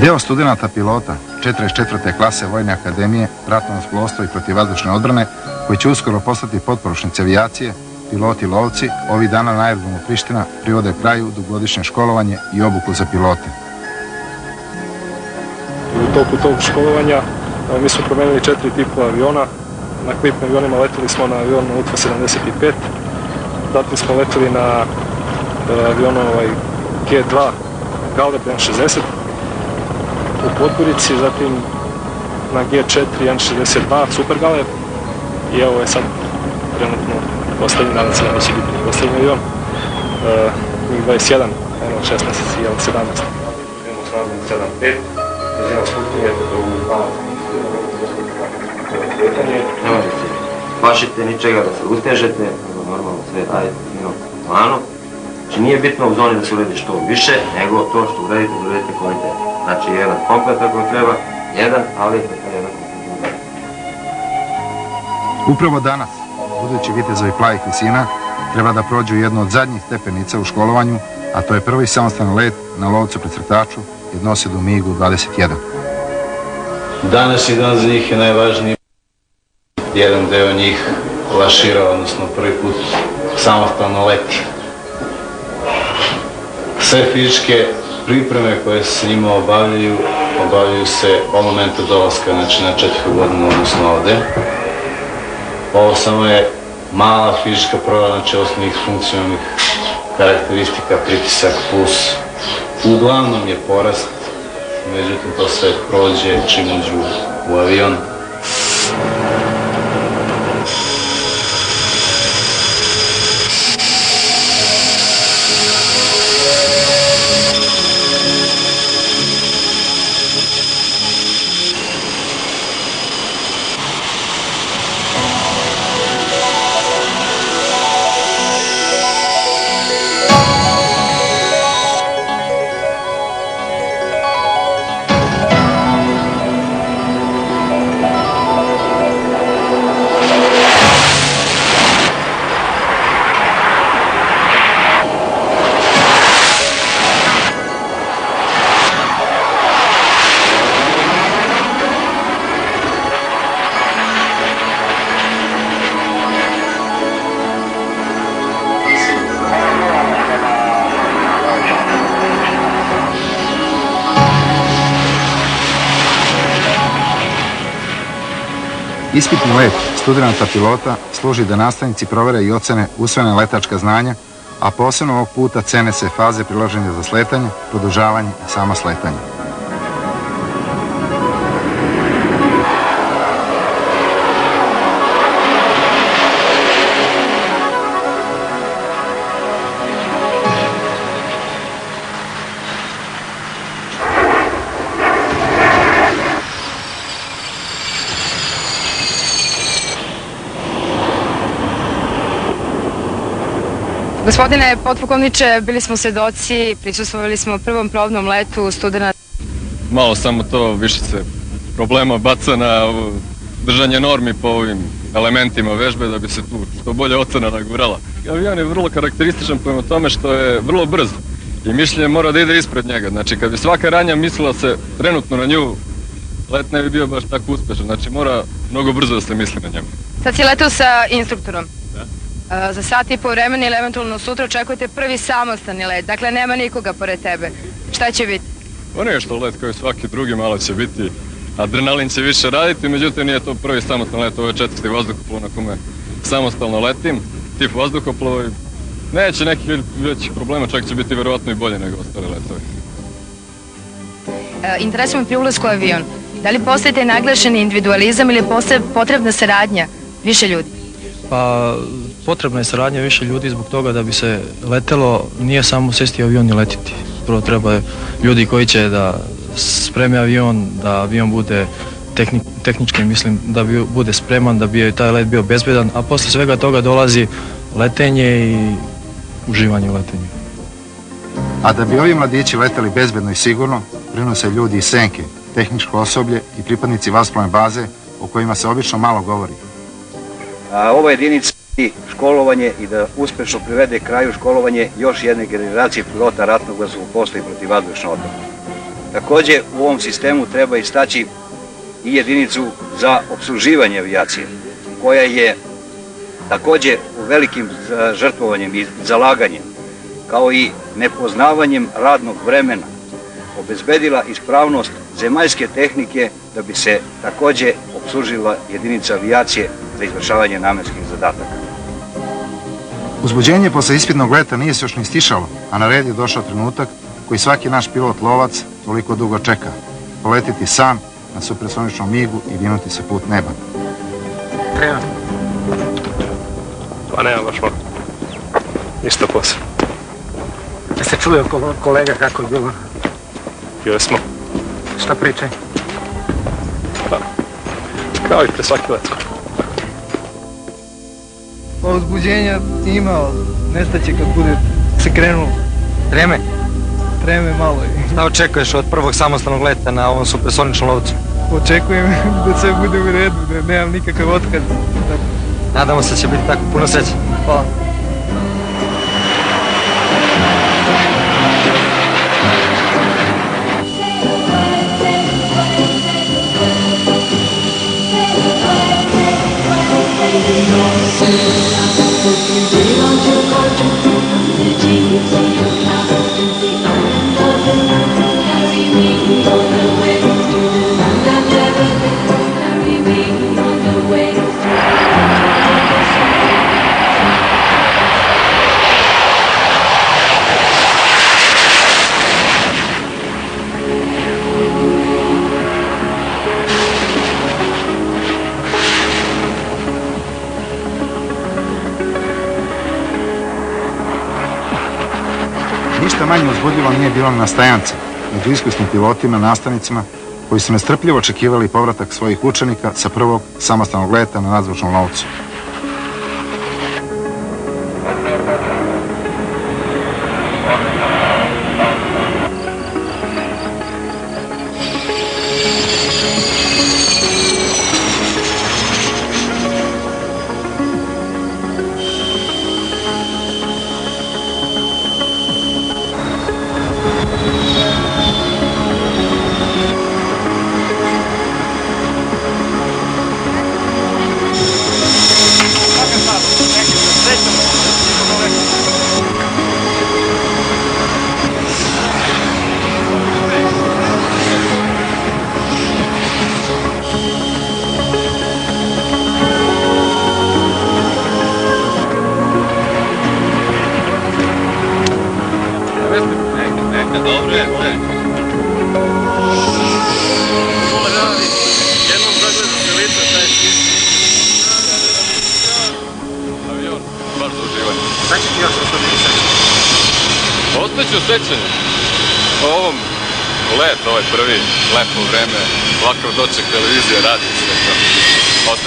Deo studenta pilota 44. klase Vojne akademije ratnog zrakoplovstva i protivvazdušne odbrane, koji će uskoro postati potporučnici avijacije, piloti lovci, ovih dana na aerodromu Priština privode kraju dugogodišnje školovanje i obuku za pilote. U toku tog školovanja mi smo promenili 4 tipova aviona. Na klipnim avionima leteli smo na avionu UTVA 75, zatim smo leteli na avionu G2 Galeb N60 u Podgorici, zatim na G4 N62 Super Galeb i evo je sad trenutno postavljen, nadam se da neće biti postavljen avion, MiG-21, N16 i L-17. Idemo s razom 7.5, brzina sputnije u pametnom. Nemojte se plašite ničega, da se ustežete, normalno sve radite fino po planu. Znači nije bitno u zoni da se uredi što više, nego to što uredite kvalitetno. Znači jedan komplet ako treba, jedan, ali jedan komplet. Upravo danas, budući vitezovi plavih visina treba da prođu jednu od zadnjih stepenica u školovanju, a to je prvi samostalan let na lovcu precrtaču jednosedu MiG-21. Danas jedan za njih je najvažniji. Jedan deo njih lašira, odnosno prvi put samostalno leti. Sve fizičke pripreme koje se s njima obavljaju se od momenta dolaska, znači na 4. godinu, odnosno ovde. Ovo samo je mala fizička prova, znači osnovnih funkcionalnih karakteristika, pritisak, puls. Uglavnom je porast, međutim to sve prođe čim uđu u avion. Ispitni let studenta pilota služi da nastavnici provere i ocene usvojena letačka znanja, a posebno ovog puta cene se faze priloženja za sletanje, produžavanje i samo sletanje. Gospodine potpukovniče, bili smo svedoci, prisustvovali smo prvom probnom letu studenta. Malo samo to, više se problema baca na držanje normi po ovim elementima vežbe da bi se tu što bolje ocena nagurala. Avion je vrlo karakterističan prema tome što je vrlo brz i mišljenje mora da ide ispred njega. Znači kad bi svaka ranja mislila se trenutno na nju, let ne bi bio baš tako uspešan. Znači mora mnogo brzo da se misli na njemu. Sad si letao sa instruktorom. Za sat i po vremena ili eventualno sutra očekujete prvi samostalni let, dakle nema nikoga pored tebe. Šta će biti? Ono je što let kao i svaki drugi, malo će biti, adrenalin će više raditi, međutim nije to prvi samostalni let, ovo je 4. vazduhoplov na kome samostalno letim, tip vazduhoplova i neće nekih većih problema, čak će biti verovatno i bolje nego ostale letovi. Interesuje me pri ulasku u avion, da li postojite naglašeni individualizam ili je potrebna saradnja više ljudi? Pa potrebna je saradnja više ljudi zbog toga da bi se letelo, nije samo sesti u avion i letiti. Prvo treba ljudi koji će da spreme avion, da avion bude tehnički, mislim, da bude spreman, da bi taj let bio bezbedan, a posle svega toga dolazi letenje i uživanje u letenju. A da bi ovi mladići leteli bezbedno i sigurno, brinu se ljudi iz Senke, tehničko osoblje i pripadnici vazduhoplovne baze o kojima se obično malo govori. Ova jedinica i školovanje i da uspešno privede kraju školovanje još jedne generacije pilota ratnog vazduhoplovstva i protivvazdušne odbrane. Također u ovom sistemu treba istaći i jedinicu za opsluživanje avijacije, koja je također u velikim žrtvovanjem i zalaganjem, kao i nepoznavanjem radnog vremena, obezbedila ispravnost zemaljske tehnike da bi se također opslužila jedinica avijacije za izvršavanje namenskih zadataka. Uzbuđenje posle ispitnog leta nije se još ni stišalo, a na red je došao trenutak koji svaki naš pilot lovac toliko dugo čeka. Poletiti sam na supersoničnom migu i vinuti se put neba. Pa nema baš malo. Ništa posebno. Jeste čuli od kolega kako je bilo? Bili smo. Šta pričaj? Pa, kao i pre svaki let. Uzbuđenja ima, ali nestaće kad bude se krenulo. Treme? Treme malo. Šta očekuješ od prvog samostalnog leta na ovom supersoničnom lovcu? Očekujem da sve bude u redu, da nemam nikakav otkaz. Nadamo se da će biti tako. Puno sreće. Hvala. Ništa manje uzbudljivo nije bilo na stajance, među iskusnim pilotima, nastavnicima, koji su nestrpljivo očekivali povratak svojih učenika sa prvog samostalnog leta na nadzvučnom lovcu. Ostaću sećanje o ovom letu, ovaj prvi, lepo vreme, ovakav doček televizije, radi sve to.